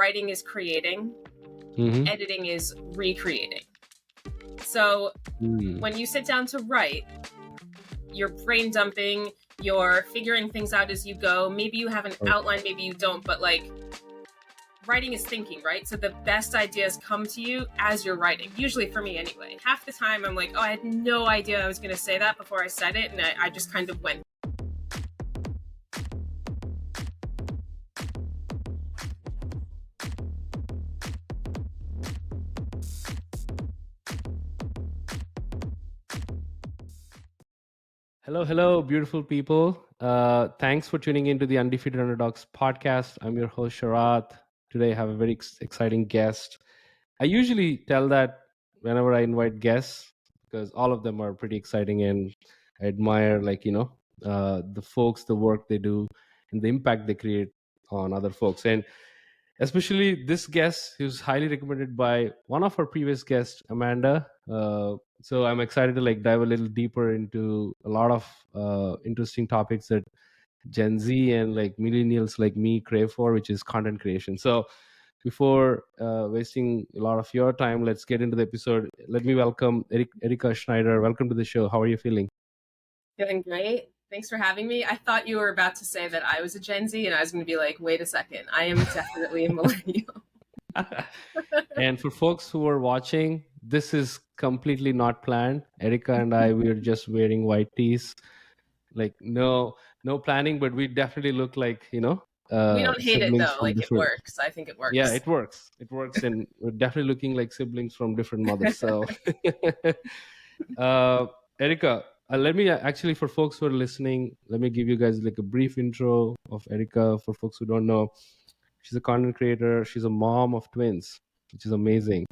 writing is creating, Mm-hmm. editing is recreating. So when you sit down to write, you're brain dumping, you're figuring things out as you go. Maybe you have an outline, maybe you don't, but like writing is thinking, right? So the best ideas come to you as you're writing, usually for me anyway. Half the time I'm like, oh, I had no idea I was going to say that before I said it, and I just kind of went. Hello, beautiful people. Thanks for tuning into the Undefeated Underdogs podcast. I'm your host, Sharath. Today I have a very exciting guest. I usually tell that whenever I invite guests because all of them are pretty exciting and I admire, the folks, the work they do, and the impact they create on other folks. And especially this guest who's highly recommended by one of our previous guests, Amanda. So I'm excited to dive a little deeper into a lot of interesting topics that Gen Z and millennials like me crave for, which is content creation. So before wasting a lot of your time, let's get into the episode. Let me welcome Erica Schneider. Welcome to the show. How are you feeling? Feeling great. Thanks for having me. I thought you were about to say that I was a Gen Z, and I was going to be like, wait a second, I am definitely a millennial. And for folks who are watching, this is completely not planned. Erica and I, we're just wearing white tees. No planning, but we definitely look like, We don't hate it though. Like it works. I think it works. Yeah, it works. It works. And we're definitely looking like siblings from different mothers. So, Erica, let me actually, for folks who are listening, let me give you guys like a brief intro of Erica. For folks who don't know, she's a content creator. She's a mom of twins, which is amazing.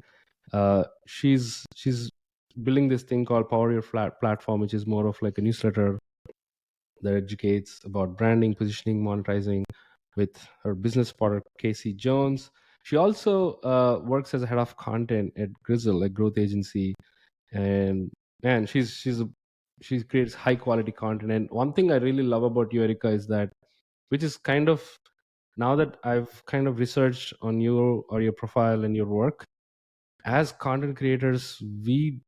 She's building this thing called Power Your Platform, which is more of like a newsletter that educates about branding, positioning, monetizing with her business partner, Casey Jones. She also works as a head of content at Grizzle, a growth agency. And man, she creates high quality content. And one thing I really love about you, Erica, is that, which is kind of, now that I've kind of researched on you or your profile and your work, as content creators, we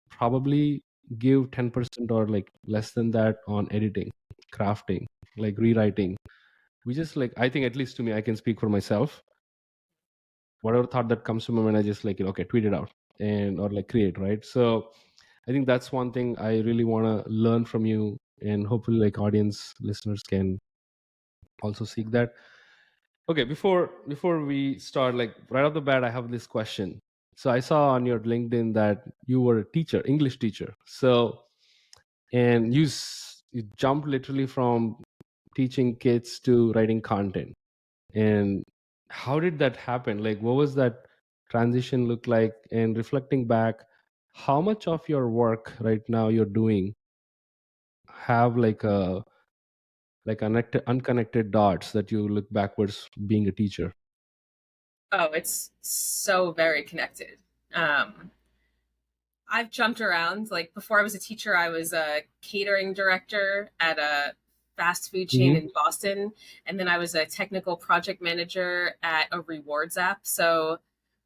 probably give 10% or like less than that on editing, crafting, like rewriting. We just I think, at least to me, I can speak for myself. Whatever thought that comes to my mind, I just okay, tweet it out and or create, right? So I think that's one thing I really want to learn from you, and hopefully audience listeners can also seek that. Okay, before we start, right off the bat, I have this question. So I saw on your LinkedIn that you were a teacher, English teacher. So, and you jumped literally from teaching kids to writing content. And how did that happen? What was that transition look like? And reflecting back, how much of your work right now you're doing have unconnected dots that you look backwards being a teacher? Oh, it's so very connected. I've jumped around. Like before I was a teacher, I was a catering director at a fast food chain in Boston. And then I was a technical project manager at a rewards app. So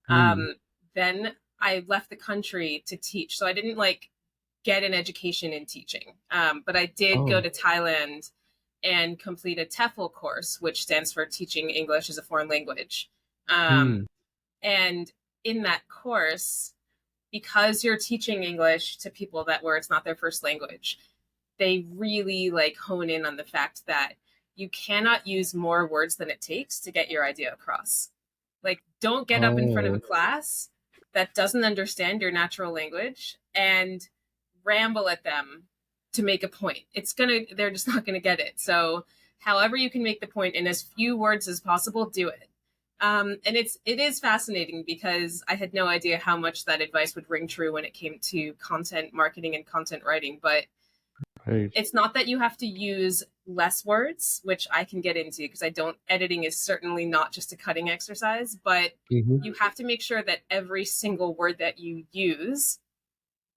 then I left the country to teach. So I didn't get an education in teaching. But I did go to Thailand and complete a TEFL course, which stands for Teaching English as a Foreign Language. And in that course, because you're teaching English to people where it's not their first language, they really hone in on the fact that you cannot use more words than it takes to get your idea across. Don't get up in front of a class that doesn't understand your natural language and ramble at them to make a point. They're just not gonna get it. So however you can make the point in as few words as possible, do it. And it is fascinating because I had no idea how much that advice would ring true when it came to content marketing and content writing. But it's not that you have to use less words, which I can get into because editing is certainly not just a cutting exercise, but you have to make sure that every single word that you use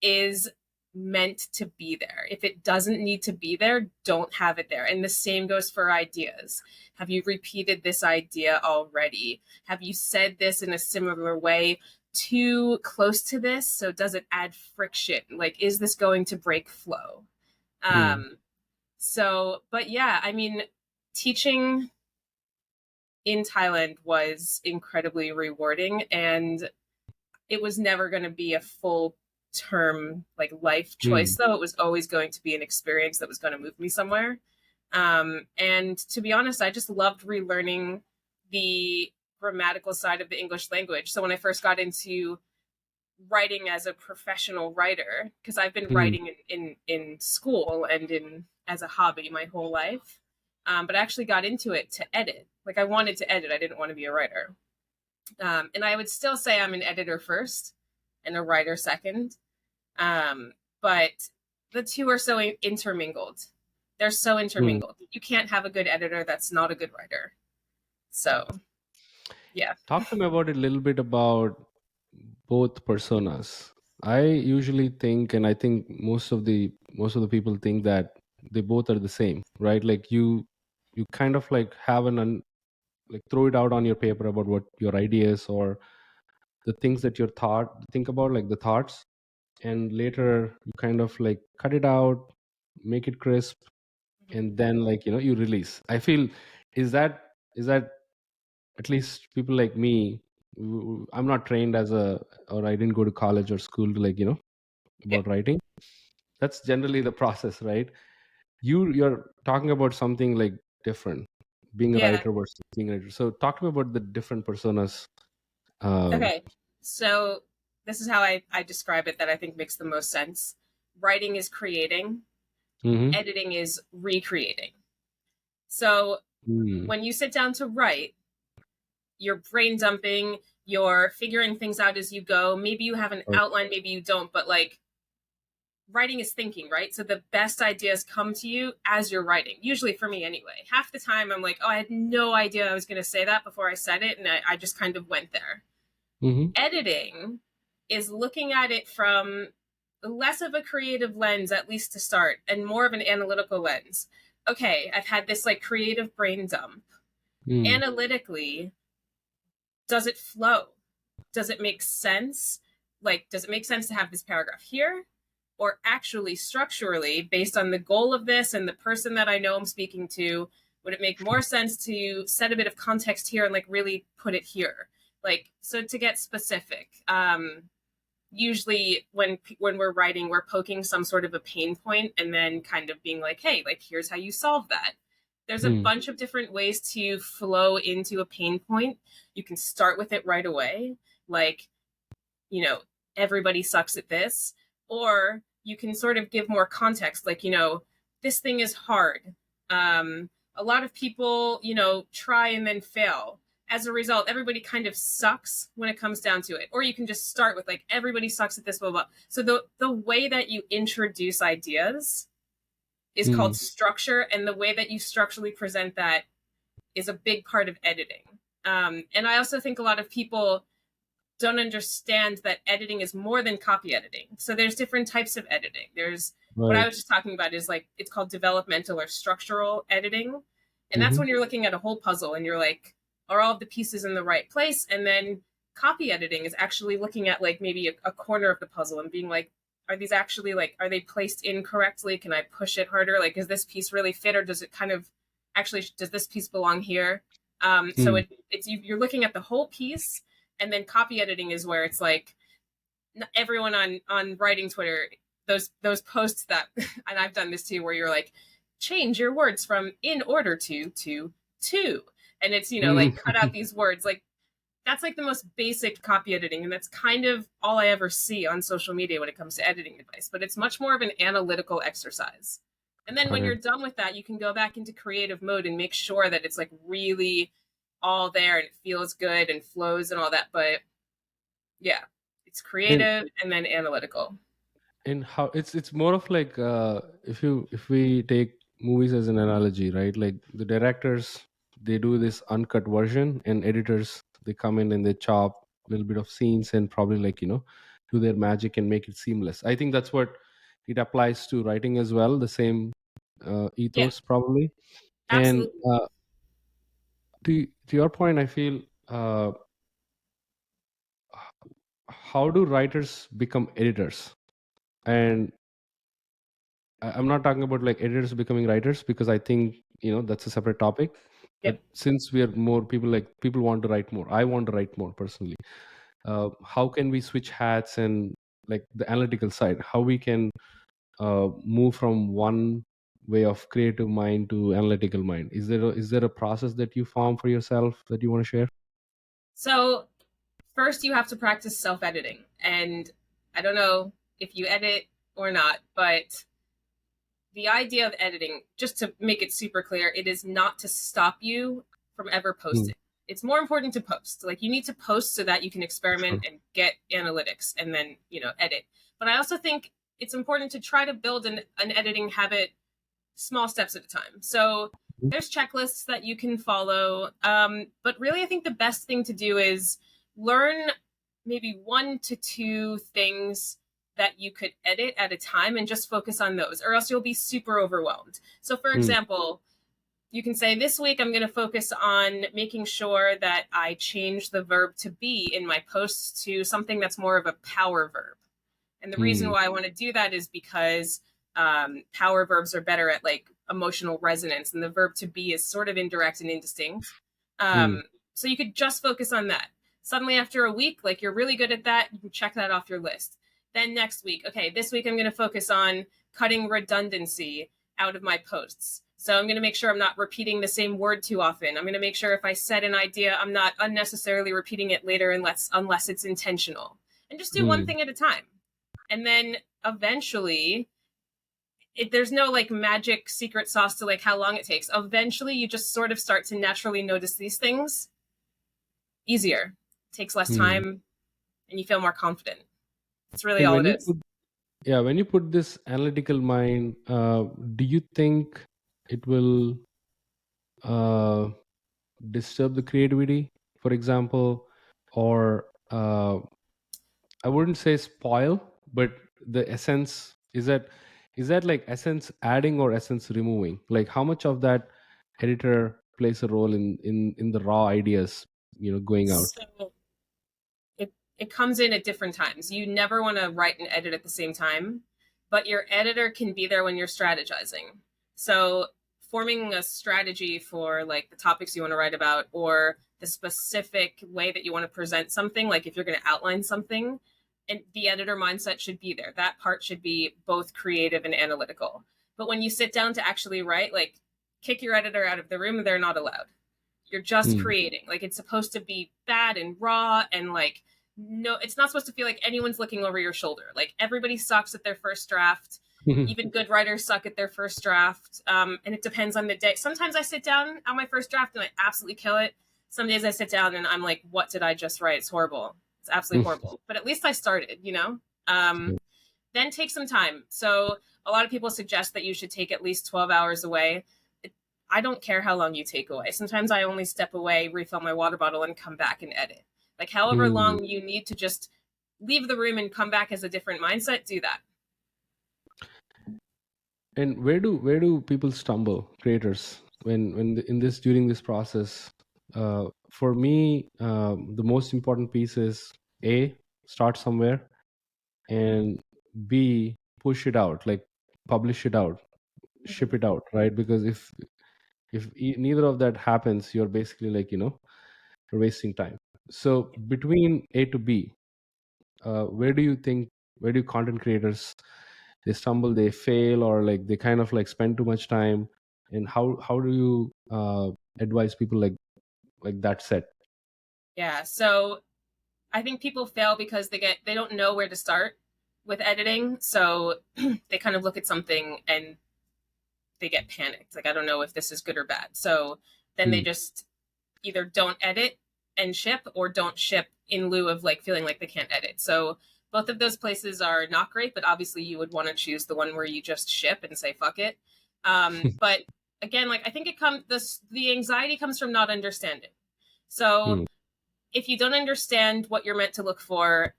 is meant to be there. If it doesn't need to be there, don't have it there. And the same goes for ideas. Have you repeated this idea already? Have you said this in a similar way too close to this? So does it add friction? Like, is this going to break flow? But yeah, I mean, teaching in Thailand was incredibly rewarding, and it was never going to be a full term like life choice, though. It was always going to be an experience that was going to move me somewhere. And to be honest, I just loved relearning the grammatical side of the English language. So when I first got into writing as a professional writer, because I've been writing in school and in as a hobby my whole life, but I actually got into it to edit. Like, I wanted to edit. I didn't want to be a writer. And I would still say I'm an editor first and a writer second. But the two are so intermingled. They're so intermingled. You can't have a good editor that's not a good writer. So, yeah. Talk to me about it a little bit about both personas. I usually think, and I think most of the people think that they both are the same, right? Like you kind of like have like throw it out on your paper about what your ideas or the things that you're think about, like the thoughts, and later you kind of like cut it out, make it crisp, and then like you release. I feel is that at least people like me, I'm not trained or I didn't go to college or school to like about writing. That's generally the process, right? You're talking about something like different, being a Yeah. writer versus being a writer. So talk to me about the different personas. Okay. So this is how I describe it that I think makes the most sense. Writing is creating, editing is recreating. So when you sit down to write, you're brain dumping, you're figuring things out as you go. Maybe you have an outline, maybe you don't, but like, writing is thinking, right? So the best ideas come to you as you're writing, usually for me anyway. Half the time I'm like, oh, I had no idea I was going to say that before I said it, and I just kind of went there. Editing is looking at it from less of a creative lens, at least to start, and more of an analytical lens. Okay, I've had this like creative brain dump. Analytically, does it flow? Does it make sense? Like, does it make sense to have this paragraph here? Or actually structurally, based on the goal of this and the person that I know I'm speaking to, would it make more sense to set a bit of context here and like really put it here? Like, so to get specific, usually when we're writing, we're poking some sort of a pain point and then kind of being like, hey, like, here's how you solve that. There's a bunch of different ways to flow into a pain point. You can start with it right away. Like, everybody sucks at this. Or you can sort of give more context, like, this thing is hard. A lot of people, try and then fail. As a result, everybody kind of sucks when it comes down to it. Or you can just start with like, everybody sucks at this, blah, blah. So the way that you introduce ideas is called structure. And the way that you structurally present that is a big part of editing. And I also think a lot of people don't understand that editing is more than copy editing. So there's different types of editing. There's what I was just talking about is like, it's called developmental or structural editing. And that's when you're looking at a whole puzzle and you're like, are all of the pieces in the right place? And then copy editing is actually looking at like maybe a corner of the puzzle and being like, are these actually like, are they placed incorrectly? Can I push it harder? Like, is this piece really fit, or does it kind of actually, does this piece belong here? So it's you're looking at the whole piece. And then copy editing is where it's like everyone on writing Twitter, those posts that, and I've done this too, where you're like, change your words from in order to. And it's, like cut out these words. Like, that's like the most basic copy editing. And that's kind of all I ever see on social media when it comes to editing advice. But it's much more of an analytical exercise. And then when you're done with that, you can go back into creative mode and make sure that it's like really all there and it feels good and flows and all that. But yeah, it's creative and then analytical. And how it's more of like if we take movies as an analogy, right? Like the directors, they do this uncut version, and editors, they come in and they chop a little bit of scenes and probably like do their magic and make it seamless. I think that's what it applies to writing as well, the same Yeah, ethos probably. And absolutely. to your point, I feel how do writers become editors? And I'm not talking about like editors becoming writers, because I think that's a separate topic. But Yep. since we are more people, like people want to write more, I want to write more personally. How can we switch hats and like the analytical side? How we can move from one way of creative mind to analytical mind? Is there a process that you form for yourself that you want to share? So first you have to practice self-editing. And I don't know if you edit or not, but the idea of editing, just to make it super clear, it is not to stop you from ever Mm, posting. It's more important to post. Like you need to post so that you can experiment sure. and get analytics and then, edit. But I also think it's important to try to build an editing habit small steps at a time. So Mm, there's checklists that you can follow. But really, I think the best thing to do is learn maybe 1 to 2 things that you could edit at a time and just focus on those, or else you'll be super overwhelmed. So, for mm, example, you can say, this week I'm going to focus on making sure that I change the verb to be in my posts to something that's more of a power verb. And the reason mm, why I want to do that is because power verbs are better at like emotional resonance, and the verb to be is sort of indirect and indistinct. mm, Um, so you could just focus on that. Suddenly, after a week, like you're really good at that, you can check that off your list. Then next week, okay, this week I'm going to focus on cutting redundancy out of my posts. So I'm going to make sure I'm not repeating the same word too often. I'm going to make sure if I said an idea, I'm not unnecessarily repeating it later unless it's intentional. And just do one mm. thing at a time. And then eventually, there's no like magic secret sauce to like how long it takes. Eventually, you just sort of start to naturally notice these things easier. It takes less Mm. time, and you feel more confident. That's really And all when it you is. put yeah, when you put this analytical mind, do you think it will uh, disturb the creativity, for example, or I wouldn't say spoil, but the essence is that like essence adding or essence removing? Like how much of that editor plays a role in the raw ideas, going out? So it comes in at different times. You never want to write and edit at the same time, but your editor can be there when you're strategizing. So forming a strategy for like the topics you want to write about, or the specific way that you want to present something, like if you're going to outline something, and the editor mindset should be there. That part should be both creative and analytical. But when you sit down to actually write, like kick your editor out of the room, they're not allowed. You're just Mm. creating. Like it's supposed to be bad and raw, and like no, it's not supposed to feel like anyone's looking over your shoulder. Like everybody sucks at their first draft. Even good writers suck at their first draft. And it depends on the day. Sometimes I sit down on my first draft and I absolutely kill it. Some days I sit down and I'm like, what did I just write? It's horrible. It's absolutely horrible. But at least I started. Then take some time. So a lot of people suggest that you should take at least 12 hours away. I don't care how long you take away. Sometimes I only step away, refill my water bottle, and come back and edit. Like however Mm. long you need to just leave the room and come back as a different mindset, do that. And where do people stumble, creators, in this during this process? For me, the most important piece is A, start somewhere, and B, push it out, like publish it out, ship Mhm. it out, right? Because if neither of that happens, you're basically like you're wasting time. So between A to B, where do you think, where do content creators, they stumble, they fail, or like they kind of like spend too much time? And how do you advise people like that set? Yeah. So I think people fail because they don't know where to start with editing. So they kind of look at something and they get panicked. Like I don't know if this is good or bad. So then they Hmm. just either don't edit and ship, or don't ship in lieu of like feeling like they can't edit. So both of those places are not great, but obviously you would want to choose the one where you just ship and say fuck it. But again, like I think the anxiety comes from not understanding. So Hmm. if you don't understand what you're meant to look for,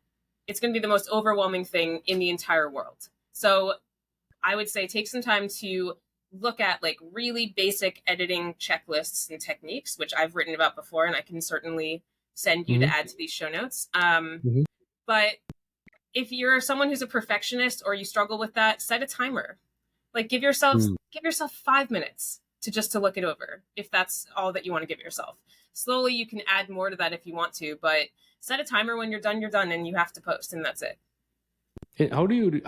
it's going to be the most overwhelming thing in the entire world. So I would say take some time to look at like really basic editing checklists and techniques, which I've written about before, and I can certainly send you to Mm-hmm. add to these show notes. Mm-hmm. But if you're someone who's a perfectionist or you struggle with that, set a timer. Like give yourself 5 minutes to look it over, if that's all that you want to give yourself. Slowly you can add more to that if you want to, but set a timer. When you're done, and you have to post, and that's it. How do you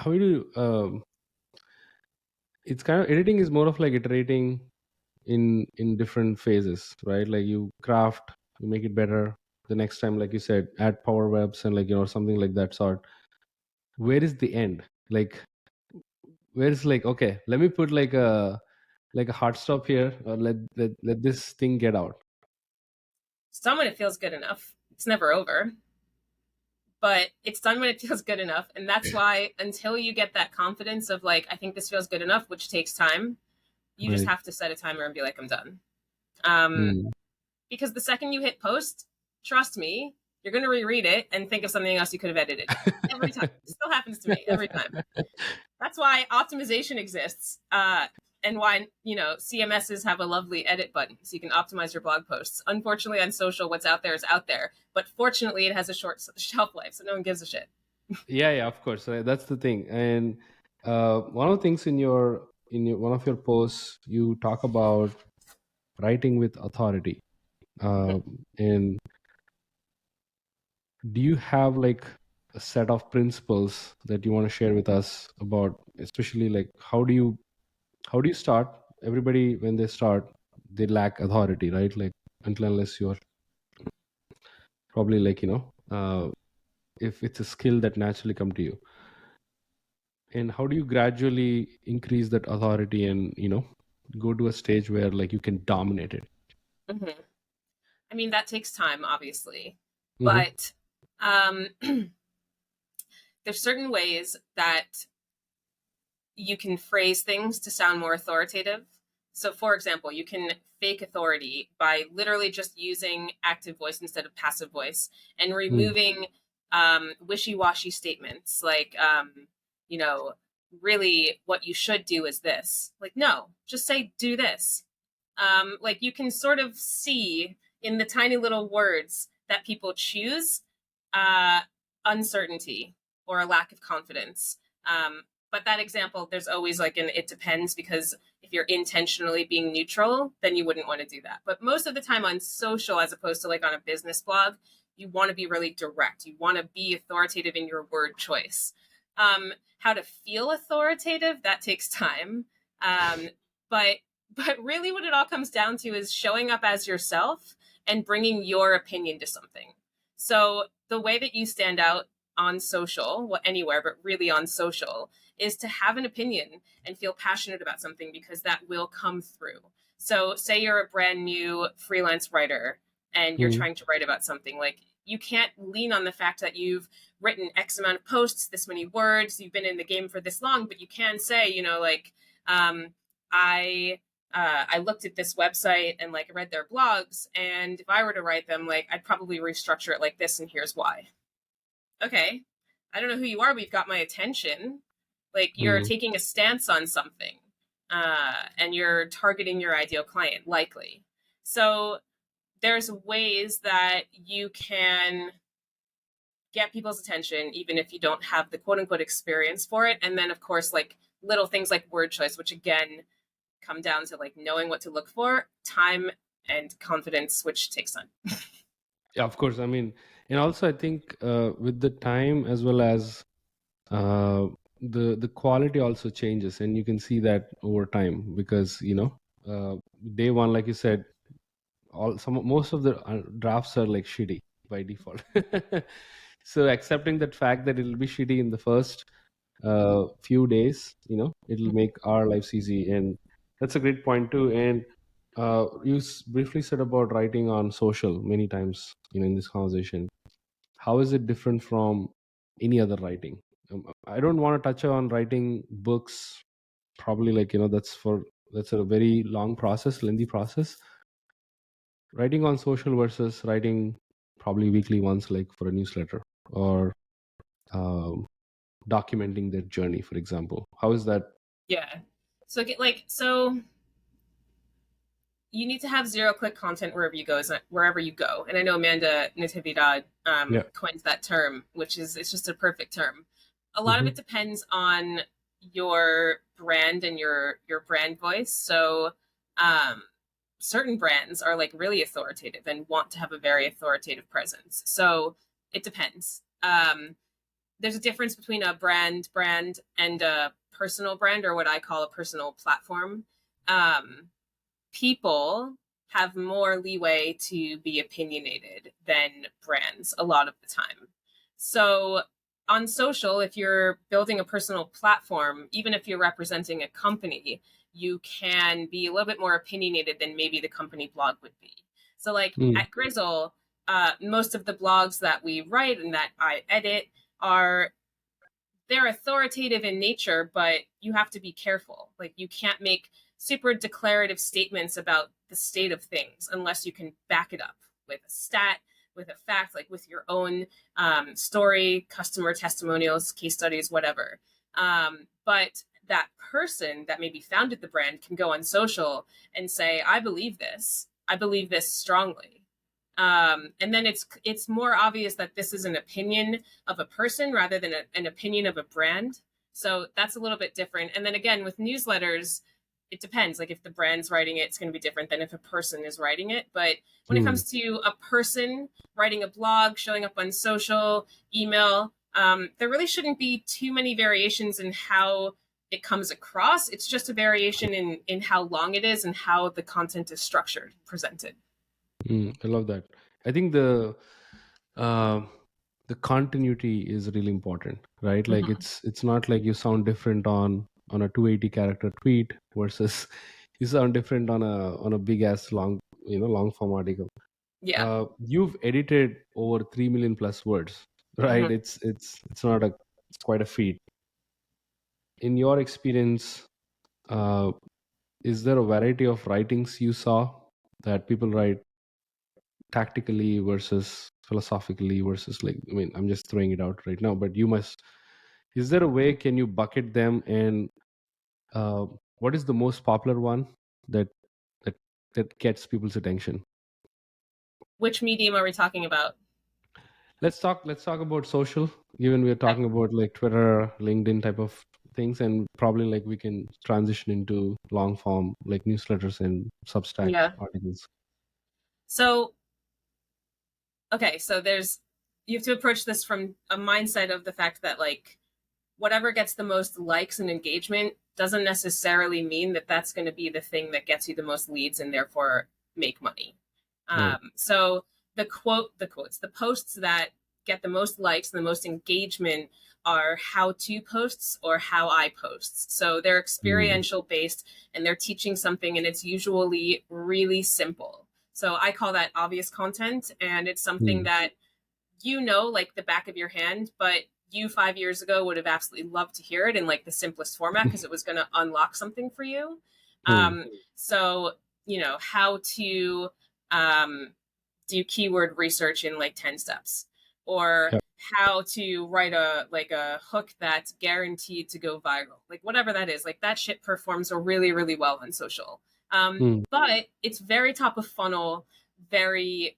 it's kind of, editing is more of like iterating in different phases, right? Like you craft, you make it better. The next time, like you said, add power webs and like, something like that sort. Where is the end? Like, where is like, okay, let me put like a hard stop here, or let this thing get out. It's done when it feels good enough. It's never over, but it's done when it feels good enough. And that's why until you get that confidence of like, I think this feels good enough, which takes time, you just Right. have to set a timer and be like, I'm done. Mm. Because the second you hit post, trust me, you're going to reread it and think of something else you could have edited. Every time. It still happens to me every time. That's why optimization exists. And why, CMSs have a lovely edit button so you can optimize your blog posts. Unfortunately, on social, what's out there is out there. But fortunately, it has a short shelf life, so no one gives a shit. Yeah, of course. That's the thing. And one of the things in your one of your posts, you talk about writing with authority. And do you have like a set of principles that you want to share with us about, especially like how do you start? Everybody, when they start, they lack authority, right? Like, until unless you're probably like, if it's a skill that naturally come to you, and how do you gradually increase that authority and go to a stage where like you can dominate it? Mm-hmm. I mean, that takes time, obviously. Mm-hmm. But there's certain ways that you can phrase things to sound more authoritative. So, for example, you can fake authority by literally just using active voice instead of passive voice and removing wishy-washy statements like, really what you should do is this. Like, no, just say do this. Like you can sort of see in the tiny little words that people choose uh, uncertainty or a lack of confidence. But that example, there's always like an it depends, because if you're intentionally being neutral, then you wouldn't want to do that. But most of the time on social, as opposed to like on a business blog, you want to be really direct. You want to be authoritative in your word choice. How to feel authoritative, that takes time. But really what it all comes down to is showing up as yourself and bringing your opinion to something. So the way that you stand out on social, well, anywhere, but really on social, is to have an opinion and feel passionate about something, because that will come through. So say you're a brand new freelance writer and you're Mm-hmm. trying to write about something, like you can't lean on the fact that you've written X amount of posts, this many words, you've been in the game for this long, but you can say, I looked at this website and like I read their blogs, and if I were to write them, like I'd probably restructure it like this, and here's why. Okay, I don't know who you are, but you've got my attention. Like you're taking a stance on something, and you're targeting your ideal client, likely. So there's ways that you can get people's attention, even if you don't have the quote unquote experience for it. And then, of course, like little things like word choice, which again come down to like knowing what to look for, time, and confidence, which takes time. Yeah, of course. I mean, and also I think with the time as well as uh, the quality also changes, and you can see that over time, because day one, like you said, most of the drafts are like shitty by default. So accepting that fact that it'll be shitty in the first few days, it'll make our lives easy. And that's a great point too. And you briefly said about writing on social many times, in this conversation. How is it different from any other writing? I don't want to touch on writing books, probably, like, that's a very long process, lengthy process. Writing on social versus writing probably weekly once, like for a newsletter, or um, documenting their journey, for example. How is that Yeah. So you need to have zero click content wherever you go. And I know Amanda Natividad Yeah. coined that term, which is it's just a perfect term. A lot of Mm-hmm. it depends on your brand and your brand voice. So um, certain brands are like really authoritative and want to have a very authoritative presence. So it depends. There's a difference between a brand and a personal brand, or what I call a personal platform. Um, People have more leeway to be opinionated than brands a lot of the time. So on social, if you're building a personal platform, even if you're representing a company, you can be a little bit more opinionated than maybe the company blog would be. So like Mm. at Grizzle, most of the blogs that we write and that I edit are they're authoritative in nature, but you have to be careful. Like you can't make super declarative statements about the state of things unless you can back it up with a stat, with a fact, like with your own story, customer testimonials, case studies, whatever. But that person that maybe founded the brand can go on social and say, I believe this. I believe this strongly. And then it's more obvious that this is an opinion of a person rather than an opinion of a brand. So that's a little bit different. And then again, with newsletters, it depends. Like if the brand's writing it, it's going to be different than if a person is writing it. But when it Mm. comes to a person writing a blog, showing up on social, email, there really shouldn't be too many variations in how it comes across. It's just a variation in how long it is and how the content is structured, presented. Mm. I love that. I think uh, the continuity is really important, right? Like Mhm. it's not like you sound different on a 280 character tweet versus you sound different on a big ass long, long form article. Yeah. You've edited over 3 million plus words, right? Mhm. It's not a it's quite a feat. In your experience, uh, is there a variety of writings you saw that people write tactically versus philosophically versus, like, I mean, I'm just throwing it out right now, but you must, is there a way, can you bucket them, and uh, what is the most popular one that that that gets people's attention? Which medium are we talking about? Let's talk about social, given we're Okay. talking about like Twitter, LinkedIn type of things, and probably like we can transition into long form like newsletters and Substack Yeah. articles. So, okay, so there's you have to approach this from a mindset of the fact that like whatever gets the most likes and engagement doesn't necessarily mean that that's going to be the thing that gets you the most leads and therefore make money. Right. So the posts that get the most likes and the most engagement are how to posts or how I posts. So they're Mm. experiential based and they're teaching something and it's usually really simple. So I call that obvious content and it's something Mm. that like the back of your hand, but you 5 years ago would have absolutely loved to hear it in like the simplest format because it was going to unlock something for you. Mm. So, how to um, do keyword research in like 10 steps or Yeah. how to write a hook that's guaranteed to go viral, like whatever that is, like that shit performs really really well on social. Mm. But it's very top of funnel, very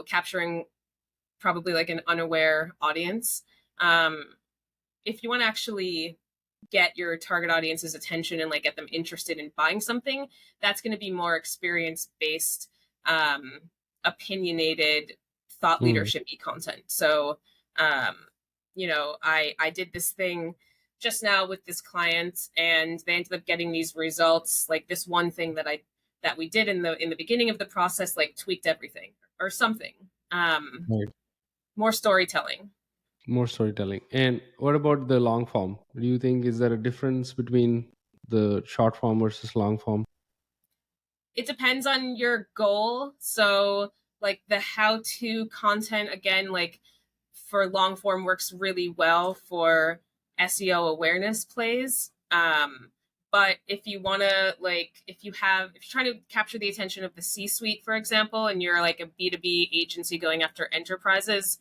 capturing probably like an unaware audience. Um, if you want to actually get your target audience's attention and like get them interested in buying something, that's going to be more experience based, um, opinionated, thought Mm. leadership content. So, um, I did this thing just now with this client, and they ended up getting these results. Like this one thing that we did in the beginning of the process, like tweaked everything or something. Um, Right. More storytelling. More storytelling. And what about the long form? Do you think, is there a difference between the short form versus long form? It depends on your goal. So, like the how to content, again, like for long form works really well for SEO awareness plays. But if you want to, like, if you're trying to capture the attention of the C suite, for example, and you're like a B2B agency going after enterprises,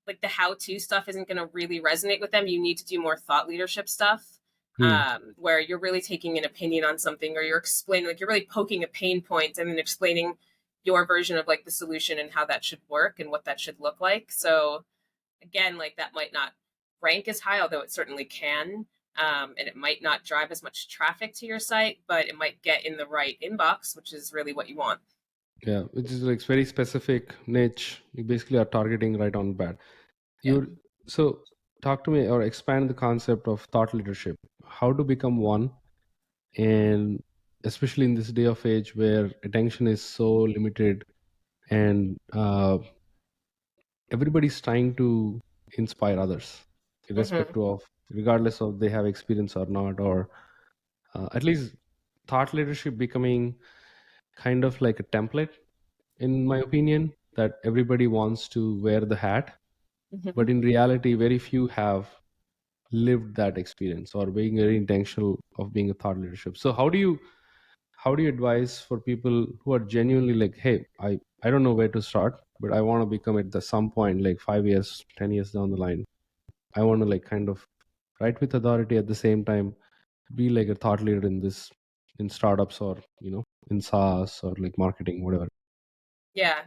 like the how to stuff isn't going to really resonate with them. You need to do more thought leadership stuff. Hmm. where you're really taking an opinion on something, or you're explaining, like you're really poking a pain point and then explaining your version of like the solution and how that should work and what that should look like. So again, like that might not rank as high, although it certainly can. And it might not drive as much traffic to your site, but it might get in the right inbox, which is really what you want. Yeah, which is like very specific niche. You basically are targeting right on bat. Yeah. You so talk to me or expand the concept of thought leadership. How to become one, and especially in this day of age where attention is so limited, and everybody's trying to inspire others, Mm-hmm. irrespective of regardless of they have experience or not, or at least thought leadership becoming kind of like a template, in my opinion, that everybody wants to wear the hat, Mm-hmm. but in reality very few have lived that experience or being very intentional of being a thought leadership. So how do you advise for people who are genuinely like, hey, I don't know where to start, but I want to become at the some point like 5 years 10 years down the line, I want to like kind of write with authority, at the same time be like a thought leader in this, in startups, or in SaaS or like marketing, whatever. Yeah.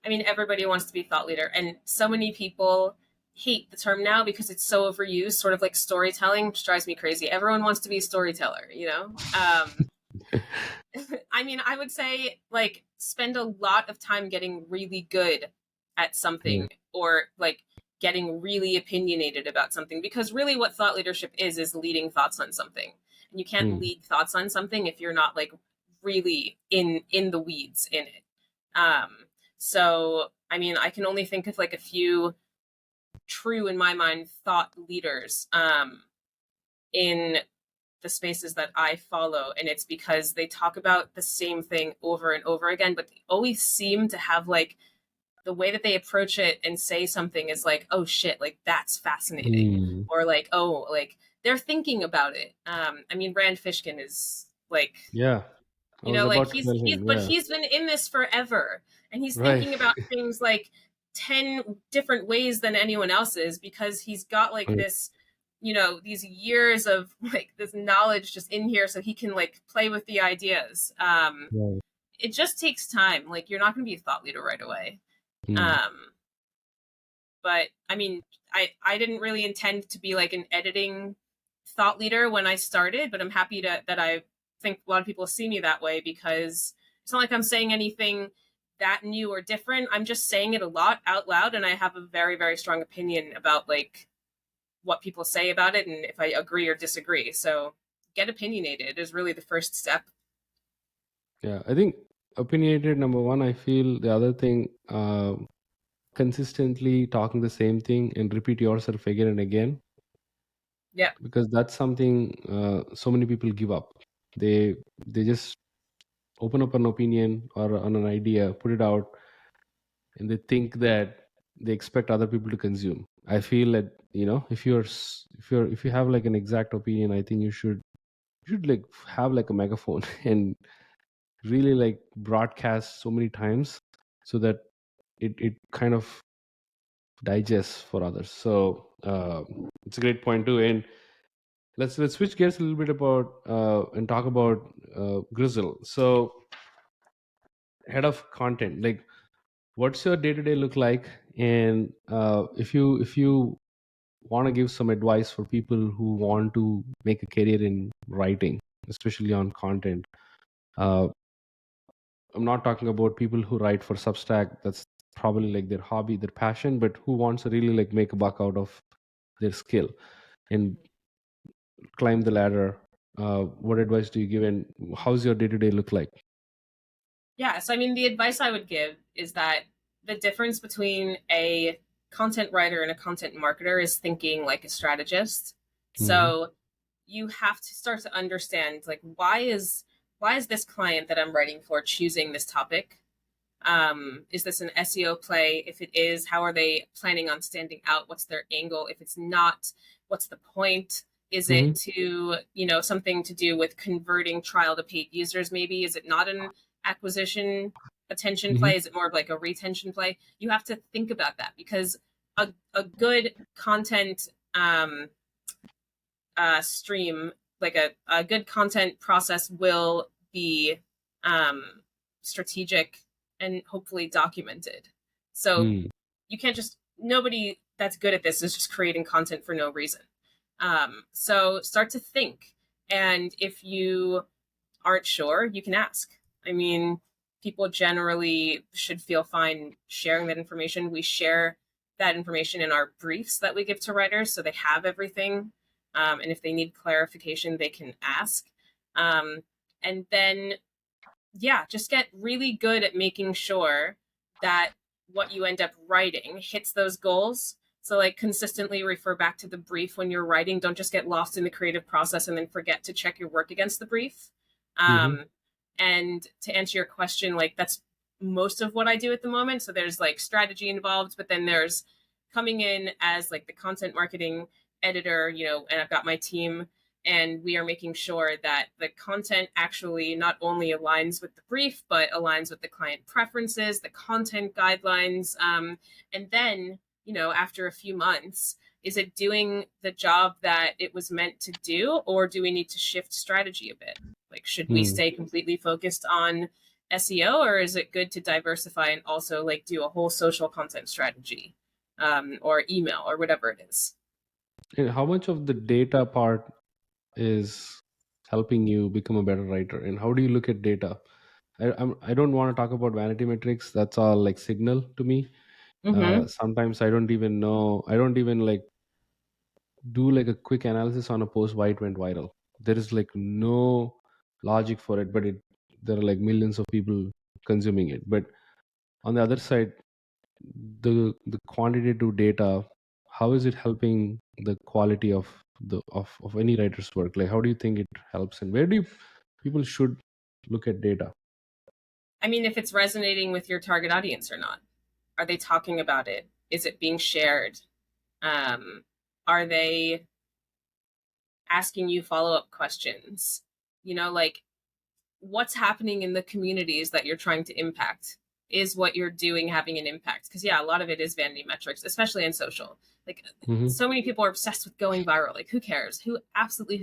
I mean, everybody wants to be thought leader, and so many people hate the term now because it's so overused, sort of like storytelling, which drives me crazy. Everyone wants to be a storyteller, you know? I mean, I would say like spend a lot of time getting really good at Yeah. something, or like getting really opinionated about something, because really what thought leadership is leading thoughts on something. And you can't Hmm. lead thoughts on something if you're not like really in the weeds in it. Um so I mean, I can only think of like a few true, in my mind, thought leaders in the spaces that I follow, and it's because they talk about the same thing over and over again, but they always seem to have like the way that they approach it and say something is like, oh shit, like that's fascinating, Hmm. or like, oh, like they're thinking about it. I mean, Rand Fishkin is like, Yeah, I you was know, like about to tell him. but Yeah. he's been in this forever, and he's Right. thinking about things like 10 different ways than anyone else is, because he's got like Right. this, you know, these years of like this knowledge just in here, so he can like play with the ideas. Right. It just takes time. Like you're not going to be a thought leader right away. Hmm. um but I mean, I didn't really intend to be like an editing thought leader when I started, but I'm happy that I think a lot of people see me that way, because it's not like I'm saying anything that new or different. I'm just saying it a lot out loud, and I have a very, very strong opinion about like what people say about it and if I agree or disagree. So get opinionated is really the first step. Yeah, I think opinionated, number one. I feel the other thing, consistently talking the same thing and repeat yourself again and again, Yeah. because that's something so many people give up. They just open up an opinion or on an idea, put it out, and they think that they expect other people to consume. I feel that if you have like an exact opinion, I think you should like have like a megaphone and really like broadcast so many times so that it kind of digests for others. So it's a great point too. And let's switch gears a little bit about and talk about Grizzle. So head of content, like what's your day to day look like? And if you want to give some advice for people who want to make a career in writing, especially on content. uh, I'm not talking about people who write for Substack. That's probably like their hobby, their passion, but who wants to really like make a buck out of their skill and climb the ladder. What advice do you give, and how's your day to day look like? Yeah, so I mean, the advice I would give is that the difference between a content writer and a content marketer is thinking like a strategist. Hmm. So you have to start to understand like why is this client that I'm writing for choosing this topic? Is this an SEO play? If it is, how are they planning on standing out? What's their angle? If it's not, what's the point? Is Hmm. it to, you know, something to do with converting trial to paid users? Maybe is it not an acquisition attention Hmm. play? Is it more of like a retention play? You have to think about that, because a good content stream like a good content process will be strategic and hopefully documented. So Hmm. you can't just, nobody that's good at this is just creating content for no reason. So start to think. And if you aren't sure, you can ask. I mean, people generally should feel fine sharing that information. We share that information in our briefs that we give to writers, so they have everything. And if they need clarification, they can ask. And then, yeah, just get really good at making sure that what you end up writing hits those goals. So, like, consistently refer back to the brief when you're writing. Don't just get lost in the creative process and then forget to check your work against the brief. Mm-hmm. Um, and to answer your question, like, that's most of what I do at the moment. So there's like strategy involved, but then there's coming in as like the content marketing editor, and I've got my team, and we are making sure that the content actually not only aligns with the brief, but aligns with the client preferences, the content guidelines. And then, after a few months, is it doing the job that it was meant to do, or do we need to shift strategy a bit? Like, should we Hmm. stay completely focused on SEO, or is it good to diversify and also like do a whole social content strategy, or email or whatever it is? And how much of the data part is helping you become a better writer, and how do you look at data? I don't want to talk about vanity metrics. That's all like signal to me. Mm-hmm. Sometimes I don't even know. I don't even like do like a quick analysis on a post why it went viral. There is like no logic for it, but there are like millions of people consuming it. But on the other side, the quantitative data, how is it helping the quality of of any writer's work? Like, how do you think it helps, and where do people should look at data? I mean, if it's resonating with your target audience or not. Are they talking about it? Is it being shared? Are they asking you follow up questions? Like, what's happening in the communities that you're trying to impact? Is what you're doing having an impact? Because, yeah, a lot of it is vanity metrics, especially in social. Like, Hmm. so many people are obsessed with going viral. Like, who cares? Who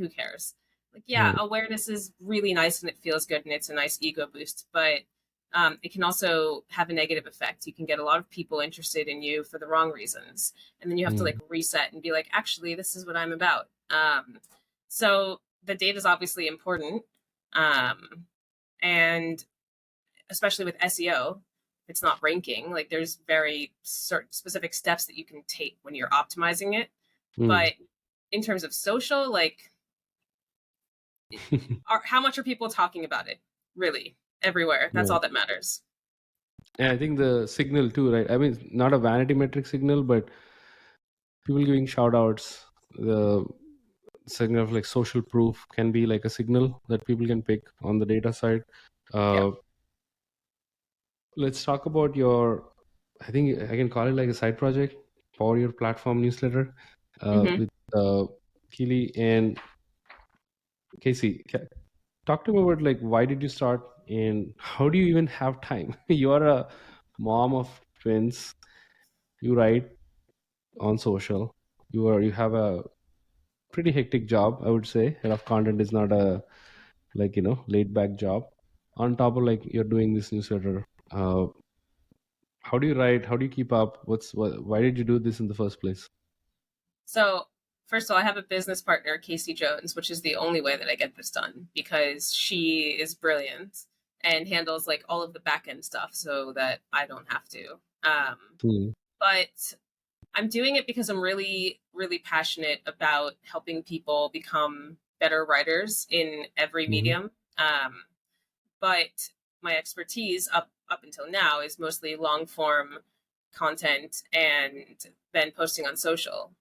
cares? Like, yeah, Right. awareness is really nice and it feels good and it's a nice ego boost, but it can also have a negative effect. You can get a lot of people interested in you for the wrong reasons, and then you have to like Mm. reset and be like, actually, this is what I'm about. So the data is obviously important, um, and especially with SEO, if it's not ranking, like there's very certain specific steps that you can take when you're optimizing it. Mm. But in terms of social, like, how much are people talking about it? Really, everywhere. That's Right. all that matters. And I think the signal too, right? I mean, not a vanity metric signal, but people giving shout outs, the signal of like social proof can be like a signal that people can pick on the data side. Yeah. uh, let's talk about your, I think I can call it like a side project, Power Your Platform newsletter, Hmm. with Keely and Casey. Talk to me about like why did you start and how do you even have time? You're a mom of twins, you write on social, you have a pretty hectic job, I would say. Head of content is not a like laid back job. On top of like you're doing this newsletter, uh, how do you write, how do you keep up, why did you do this in the first place? So, first of all, I have a business partner, Casey Jones, which is the only way that I get this done because she is brilliant and handles like all of the back end stuff so that I don't have to. Hmm. But I'm doing it because I'm really, really passionate about helping people become better writers in every Hmm. medium. But my expertise up until now is mostly long form content and then posting on social.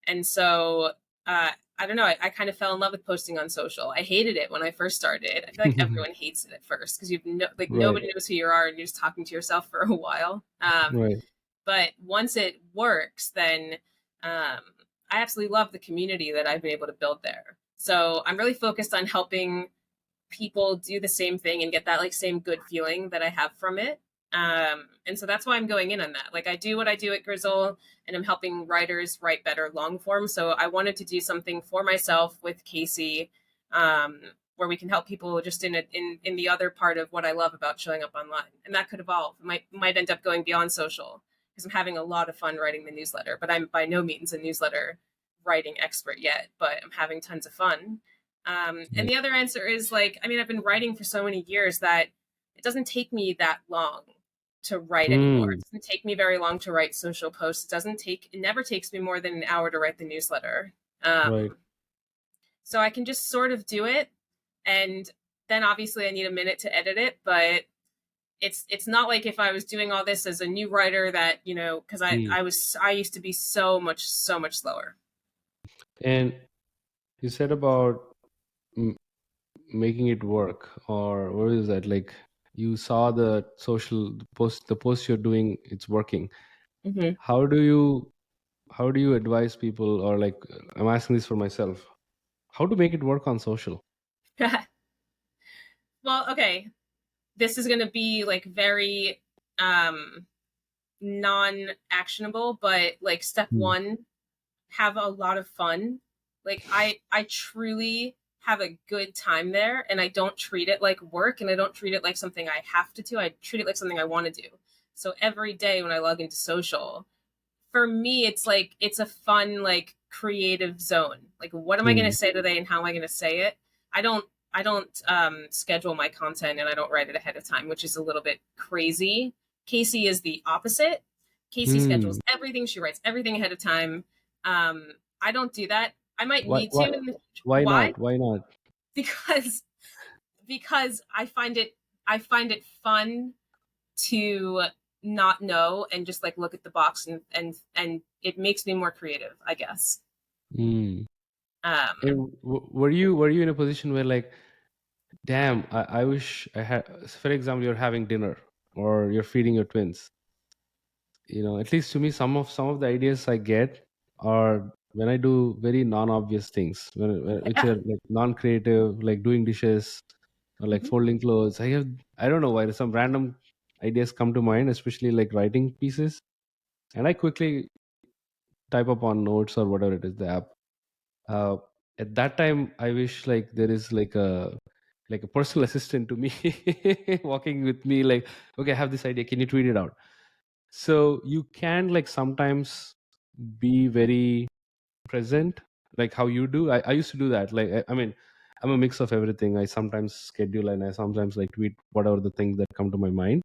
And so I don't know. I kind of fell in love with posting on social. I hated it when I first started. I feel like everyone hates it at first because like Right. nobody knows who you are and you're just talking to yourself for a while. Right. But once it works, then I absolutely love the community that I've been able to build there. So I'm really focused on helping people do the same thing and get that like same good feeling that I have from it. And so that's why I'm going in on that. Like, I do what I do at Grizzle and I'm helping writers write better long form. So I wanted to do something for myself with Casey, where we can help people just in the other part of what I love about showing up online. And that could evolve. It might end up going beyond social because I'm having a lot of fun writing the newsletter, but I'm by no means a newsletter writing expert yet, but I'm having tons of fun. And the other answer is like, I mean, I've been writing for so many years that it doesn't take me that long to write anymore. It Mm, doesn't take me very long to write social posts. It never takes me more than an hour to write the newsletter. right. So I can just sort of do it. And then obviously I need a minute to edit it, but it's not like if I was doing all this as a new writer that, you know, because Mm. I used to be so much slower. And you said about m- making it work, or what is that? Like you saw the social the post you're doing, it's working. Mm-hmm. How do you advise people, or like I'm asking this for myself, how to make it work on social? Well, okay, this is going to be like very um non-actionable, but like step Mm. one, have a lot of fun. Like I truly have a good time there, and I don't treat it like work, and I don't treat it like something I have to do. I treat it like something I want to do. So every day when I log into social, for me it's like it's a fun like creative zone. Like what am I going to Mm. say today and how am I going to say it? I don't schedule my content and I don't write it ahead of time, which is a little bit crazy. Casey is the opposite. Casey schedules Mm. everything. She writes everything ahead of time. um, I don't do that. I might Why, need to why, in the future. why Why? not? Why not? Because I find it fun to not know and just like look at the box, and it makes me more creative, I guess. Mm. Um, And were you in a position where like, damn, I wish I had, for example, you're having dinner or you're feeding your twins. You know, at least to me, some of the ideas I get are when I do very non-obvious things, which yeah. are like non-creative, like doing dishes or like Mhm. folding clothes. I don't know why some random ideas come to mind, especially like writing pieces, and I quickly type up on notes or whatever it is, the app. uh, at that time I wish like there is like a personal assistant to me walking with me, like, okay, I have this idea, can you tweet it out? So you can like sometimes be very present, like how you do. I used to do that, like I mean, I'm a mix of everything. I sometimes schedule and I sometimes like tweet whatever the things that come to my mind.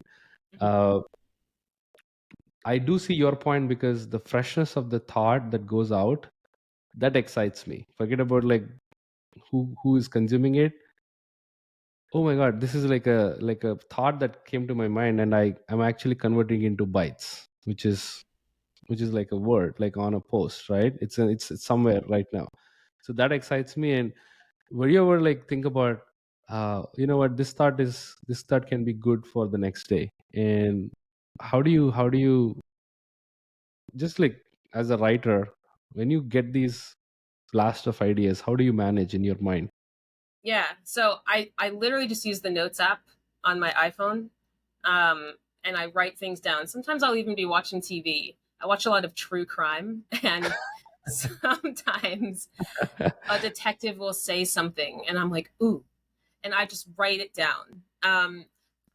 Mhm. uh, I do see your point, because the freshness of the thought that goes out, that excites me. Forget about like who is consuming it. Oh my god, this is like a thought that came to my mind, and I'm actually converting into bytes, which is like a word, like on a post, right? It's somewhere right now. So that excites me. And were you ever like think about, you know what, this thought can be good for the next day? And how do you just like, as a writer, when you get these blast of ideas, how do you manage in your mind? Yeah. So I literally just use the notes app on my iPhone, um, and I write things down. Sometimes I'll even be watching TV. I watch a lot of true crime, and sometimes a detective will say something, and I'm like, ooh, and I just write it down.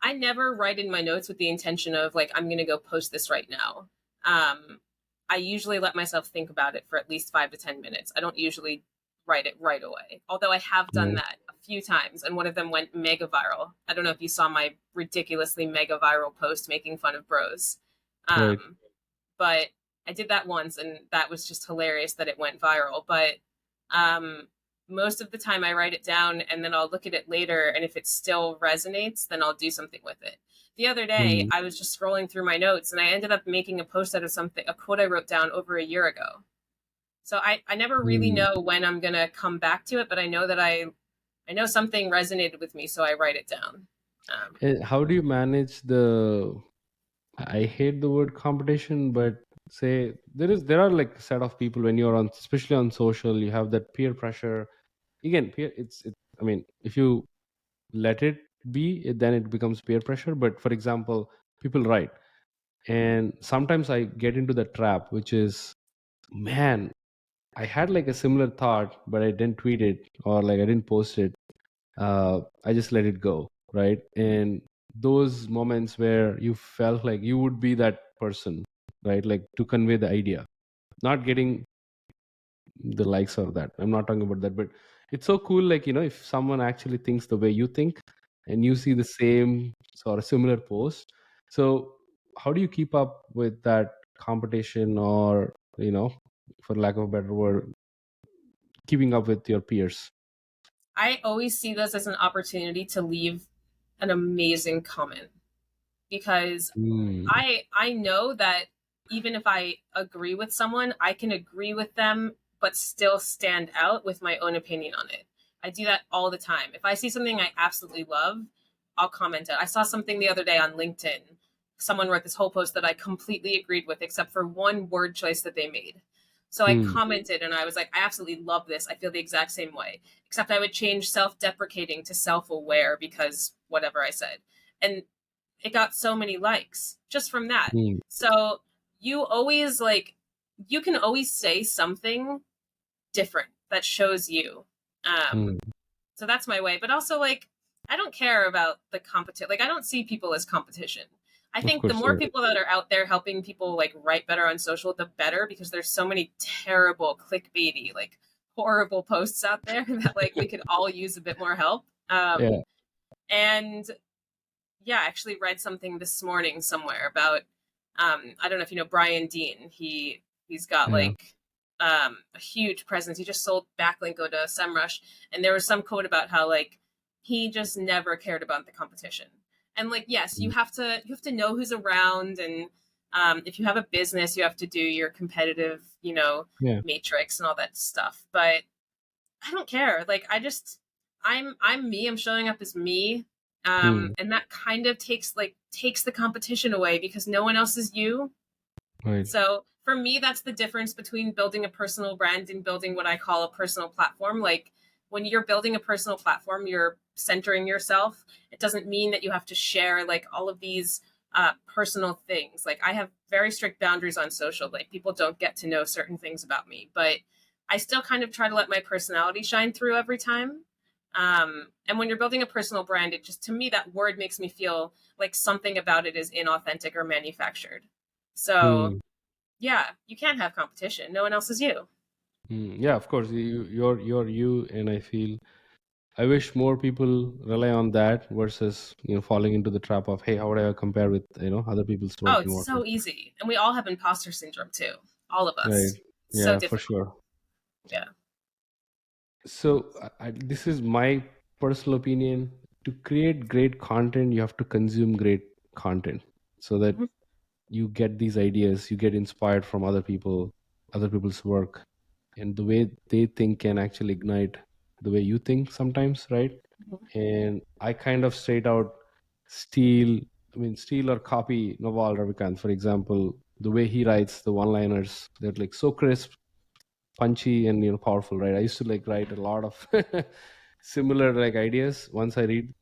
I never write in my notes with the intention of like I'm gonna go post this right now. Um, I usually let myself think about it for at least 5 to 10 minutes. I don't usually write it right away. Although I have done Right. that a few times, and one of them went mega viral. I don't know if you saw my ridiculously mega viral post making fun of bros. Right. Um, but I did that once, and that was just hilarious that it went viral. But um, most of the time, I write it down, and then I'll look at it later, and if it still resonates, then I'll do something with it. The other day, Mm. I was just scrolling through my notes, and I ended up making a post out of something, a quote I wrote down over a year ago. So I never really Mm. know when I'm gonna come back to it, but I know that I know something resonated with me, so I write it down. And how do you manage the, I hate the word competition, but say there are like a set of people when you're on, especially on social, you have that peer pressure. Again, peer, I mean, if you let it be, then it becomes peer pressure. But for example, people write, and sometimes I get into the trap, which is, man, I had like a similar thought, but I didn't tweet it or like I didn't post it. I just let it go, right? And those moments where you felt like you would be that person, right? Like to convey the idea, not getting the likes or that. I'm not talking about that, but it's so cool. Like, if someone actually thinks the way you think and you see the same or a similar post. So, how do you keep up with that competition or, for lack of a better word, keeping up with your peers? I always see this as an opportunity to leave an amazing comment because Mm, I know that even if I agree with someone, I can agree with them but still stand out with my own opinion on it. I do that all the time. If I see something I absolutely love, I'll comment it. I saw something the other day on LinkedIn. Someone wrote this whole post that I completely agreed with except for one word choice that they made. So I mm, commented and I was like, I absolutely love this. I feel the exact same way. Except I would change self deprecating to self aware because whatever I said. And it got so many likes just from that. mm, So you always like you can always say something different that shows you. Um, mm. so that's my way. But also like I don't care about the competition. Like I don't see people as competition. I Of think the course, more yeah. people that are out there helping people like write better on social, the better because there's so many terrible clickbaity, like horrible posts out there that like we could all use a bit more help. Yeah, And yeah, I actually read something this morning somewhere about I don't know if you know Brian Dean. He's got yeah. like a huge presence. He just sold Backlinko to SEMrush, and there was some quote about how like he just never cared about the competition. And like yes, Mm, you have to know who's around, and if you have a business, you have to do your competitive yeah. matrix and all that stuff. But I don't care. Like I'm me. I'm showing up as me. Mm, And that kind of takes the competition away because no one else is you. right. So for me, that's the difference between building a personal brand and building what I call a personal platform. Like when you're building a personal platform, you're centering yourself. It doesn't mean that you have to share like all of these personal things. Like I have very strict boundaries on social. Like people don't get to know certain things about me, but I still kind of try to let my personality shine through every time. And when you're building a personal brand, it just to me that word makes me feel like something about it is inauthentic or manufactured. So Mm, yeah, you can't have competition. No one else is you. yeah, of course. You're you, and I feel I wish more people rely on that versus falling into the trap of, hey, how would I compare with other people's Oh, work and it's whatnot. so easy. And we all have imposter syndrome too. All of Right. us. So Yeah, for difficult. sure. Yeah. So this is my personal opinion. To create great content, you have to consume great content so that Mhm. you get these ideas, you get inspired from other people's work, and the way they think can actually ignite the way you think sometimes, right? And I kind of straight out steal, steal or copy Naval Ravikant, for example. The way he writes the one-liners, they're like so crisp, punchy, and powerful, right? I used to like write a lot of similar like ideas. Once I read,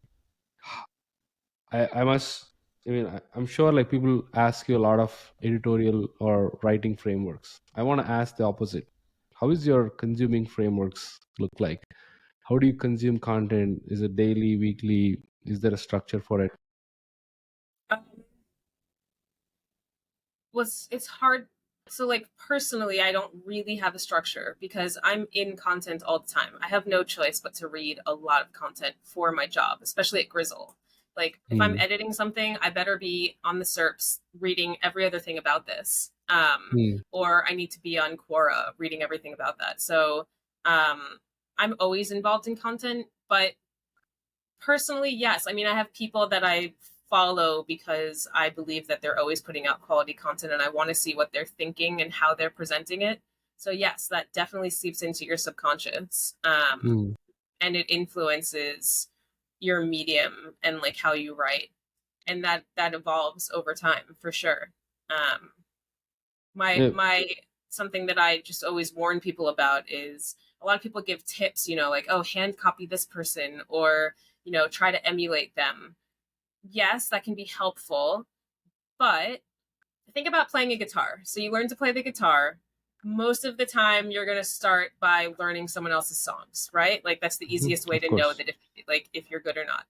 I must. I'm sure like people ask you a lot of editorial or writing frameworks. I want to ask the opposite. How is your consuming frameworks look like? How do you consume content? Is it daily, weekly? Is there a structure for it? Um, was it's hard. So like personally, I don't really have a structure because I'm in content all the time. I have no choice but to read a lot of content for my job, especially at Grizzle. Like if I'm Mm, editing something, I better be on the SERPs reading every other thing about this. mm, Or I need to be on Quora reading everything about that. So I'm always involved in content, but personally, yes. I mean, I have people that I follow because I believe that they're always putting out quality content and I want to see what they're thinking and how they're presenting it. So, yes, that definitely seeps into your subconscious. mm. And it influences your medium and like how you write. And that evolves over time for sure. Um, Yeah, my something that I just always warn people about is a lot of people give tips, like, oh, hand copy this person or, try to emulate them. Yes, that can be helpful, but think about playing a guitar. So you learn to play the guitar. most of the time you're going to start by learning someone else's songs, right? Like that's the easiest way Of to know course. that if you're good or not.